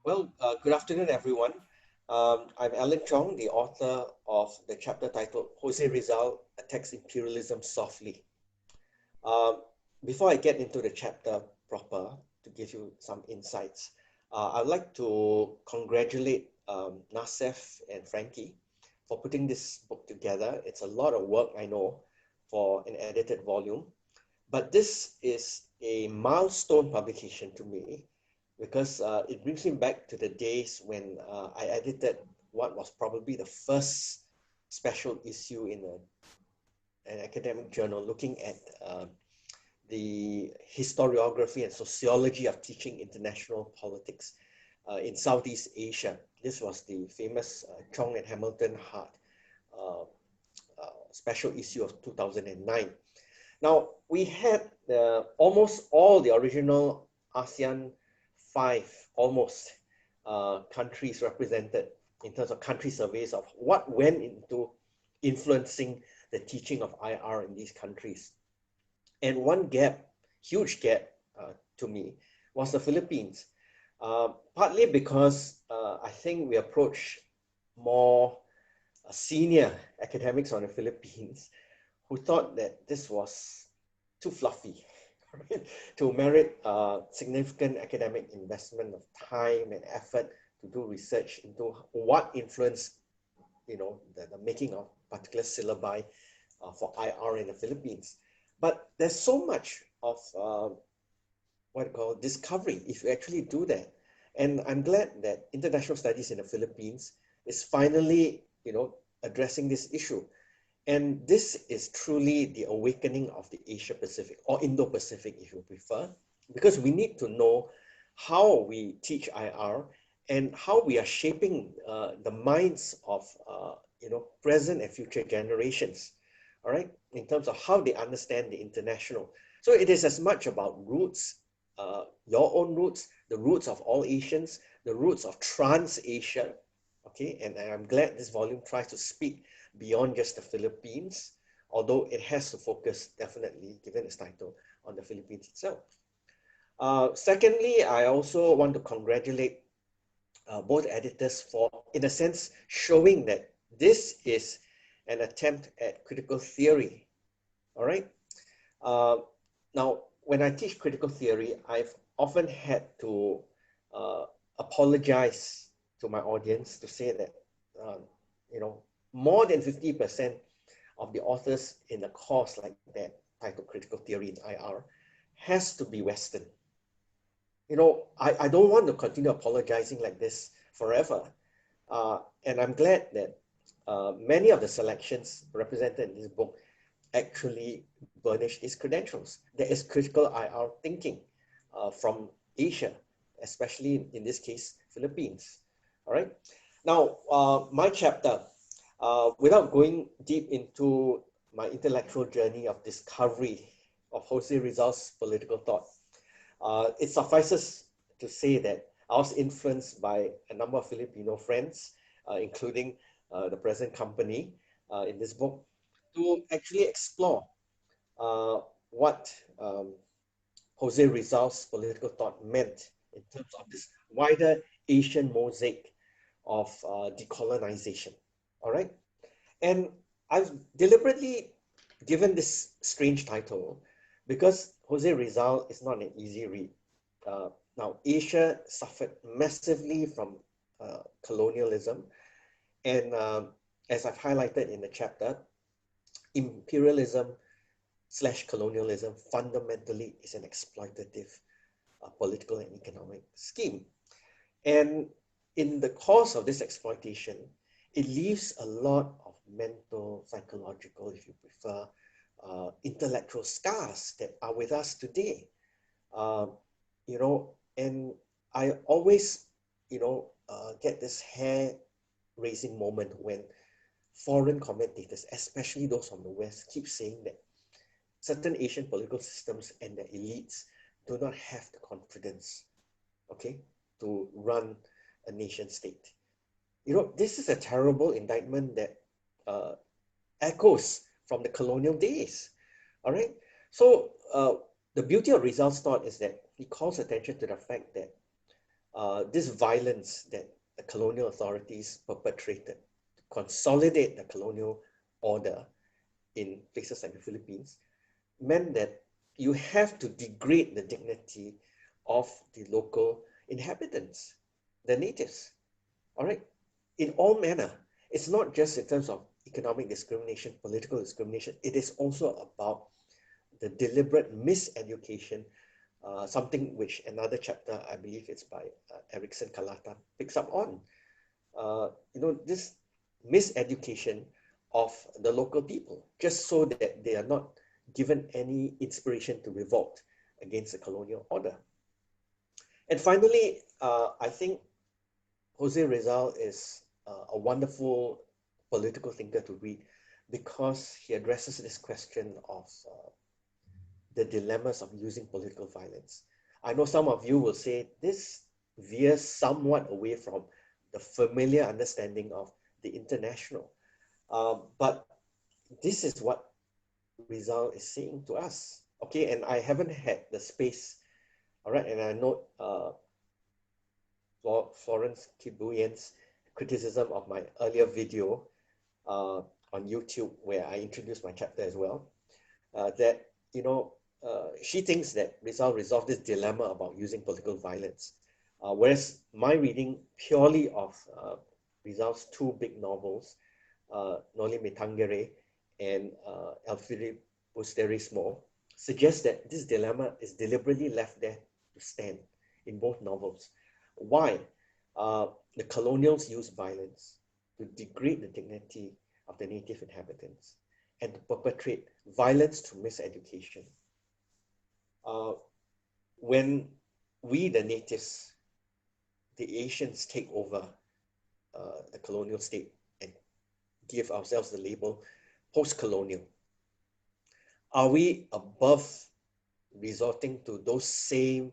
Good afternoon, everyone. I'm Alan Chong, the author of the chapter titled José Rizal Attacks Imperialism Softly. Um, Before I get into the chapter proper, to give you some insights, I'd like to congratulate Nassef and Frankie for putting this book together. It's a lot of work, I know, for an edited volume, but this is a milestone publication to me because it brings me back to the days when I edited what was probably the first special issue in an academic journal looking at the historiography and sociology of teaching international politics in Southeast Asia. This was the famous Chong and Hamilton Hart uh, special issue of 2009. Now, we had almost all the original ASEAN 5, almost, countries represented in terms of country surveys of what went into influencing the teaching of IR in these countries. And one gap, huge gap to me, was the Philippines. Partly because I think we approach more senior academics on the Philippines who thought that this was too fluffy to merit significant academic investment of time and effort to do research into what influenced, the making of particular syllabi for IR in the Philippines. But there's so much of what I call discovery if you actually do that. And I'm glad that international studies in the Philippines is finally, addressing this issue. And this is truly the awakening of the Asia Pacific or Indo-Pacific, if you prefer, because we need to know how we teach IR and how we are shaping the minds of present and future generations. All right, in terms of how they understand the international. So it is as much about roots, your own roots, the roots of all Asians, the roots of trans-Asia. Okay, and I'm glad this volume tries to speak beyond just the Philippines, although it has to focus definitely, given its title, on the Philippines itself. Secondly, I also want to congratulate both editors for, in a sense, showing that this is an attempt at critical theory. All right. Now, when I teach critical theory, I've often had to apologize to my audience to say that, more than 50% of the authors in a course like that, titled Critical Theory in IR, has to be Western. I don't want to continue apologizing like this forever. And I'm glad that many of the selections represented in this book actually burnish these credentials. There is critical IR thinking from Asia, especially in this case, Philippines. All right. Now, my chapter, without going deep into my intellectual journey of discovery of José Rizal's political thought, it suffices to say that I was influenced by a number of Filipino friends, including the present company in this book, to actually explore what José Rizal's political thought meant in terms of this wider Asian mosaic of decolonization. All right. And I've deliberately given this strange title because José Rizal is not an easy read. Now, Asia suffered massively from colonialism. And as I've highlighted in the chapter, imperialism / colonialism fundamentally is an exploitative political and economic scheme. And in the course of this exploitation, it leaves a lot of mental, psychological, if you prefer, intellectual scars that are with us today. And I always, get this hair-raising moment when foreign commentators, especially those from the West, keep saying that certain Asian political systems and their elites do not have the confidence, okay, to run a nation state. This is a terrible indictment that echoes from the colonial days. All right. So the beauty of Rizal's thought is that he calls attention to the fact that this violence that the colonial authorities perpetrated to consolidate the colonial order in places like the Philippines meant that you have to degrade the dignity of the local inhabitants, the natives, all right, in all manner. It's not just in terms of economic discrimination, political discrimination. It is also about the deliberate miseducation, something which another chapter, I believe it's by Erickson Kalata, picks up on. This miseducation of the local people, just so that they are not given any inspiration to revolt against the colonial order. And finally, I think José Rizal is a wonderful political thinker to read because he addresses this question of the dilemmas of using political violence. I know some of you will say this veers somewhat away from the familiar understanding of the international. But this is what Rizal is saying to us. Okay, and I haven't had the space, all right, and I note Florence Kibuyen's criticism of my earlier video on YouTube, where I introduced my chapter as well, that, she thinks that Rizal resolved this dilemma about using political violence. Whereas my reading purely of Rizal's two big novels, Noli Me Tangere and El Filibusterismo, suggests that this dilemma is deliberately left there to stand in both novels. Why? The colonials use violence to degrade the dignity of the native inhabitants and to perpetrate violence to miseducation. When we, the natives, the Asians, take over the colonial state and give ourselves the label post-colonial, are we above resorting to those same,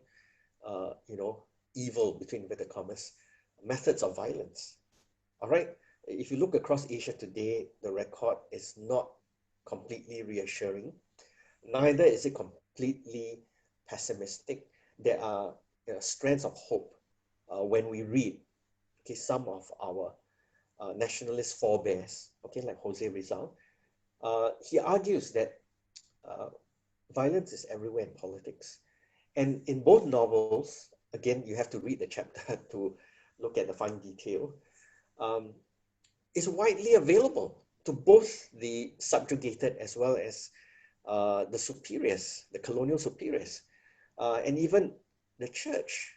evil, between inverted commas, methods of violence? All right. If you look across Asia today, the record is not completely reassuring. Neither is it completely pessimistic. There are strands of hope when we read some of our nationalist forebears, like José Rizal. He argues that violence is everywhere in politics. And in both novels, again, you have to read the chapter to look at the fine detail, is widely available to both the subjugated as well as the superiors, the colonial superiors, and even the church,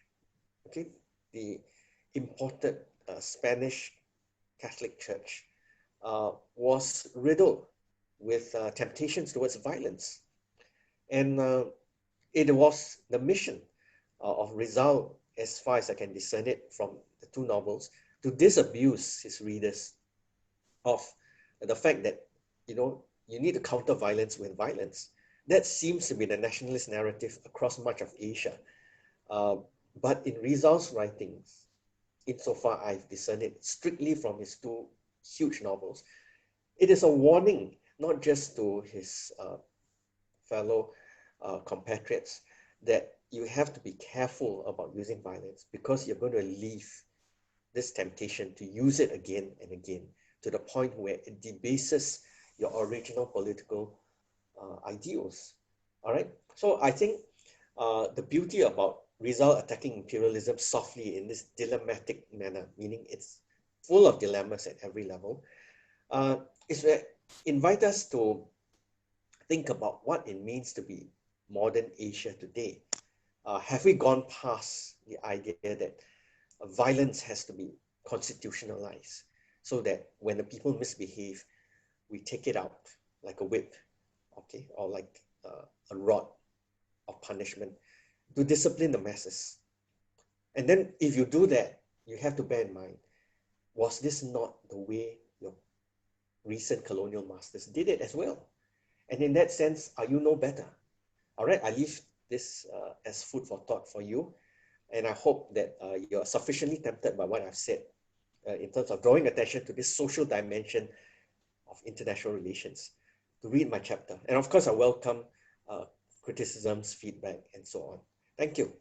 the imported Spanish Catholic Church was riddled with temptations towards violence. And it was the mission of Rizal, as far as I can discern it from the two novels, to disabuse his readers of the fact that, you need to counter violence with violence. That seems to be the nationalist narrative across much of Asia. But in Rizal's writings, insofar I've discerned it strictly from his two huge novels, it is a warning, not just to his fellow compatriots, that you have to be careful about using violence because you're going to leave this temptation to use it again and again to the point where it debases your original political ideals. All right. So I think the beauty about Rizal attacking imperialism softly in this dilemmatic manner, meaning it's full of dilemmas at every level, is to invite us to think about what it means to be modern Asia today. Have we gone past the idea that violence has to be constitutionalized so that when the people misbehave, we take it out like a whip, or like a rod of punishment to discipline the masses? And then if you do that, you have to bear in mind, was this not the way your recent colonial masters did it as well? And in that sense, are you no better? All right, I leave this as food for thought for you. And I hope that you're sufficiently tempted by what I've said in terms of drawing attention to this social dimension of international relations to read my chapter. And of course, I welcome criticisms, feedback, and so on. Thank you.